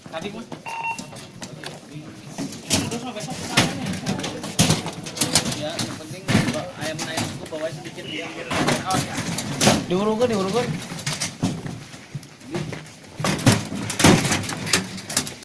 Tadi pun. Ya, yang penting ayam-ayamku bawa sedikit. Diurungkan.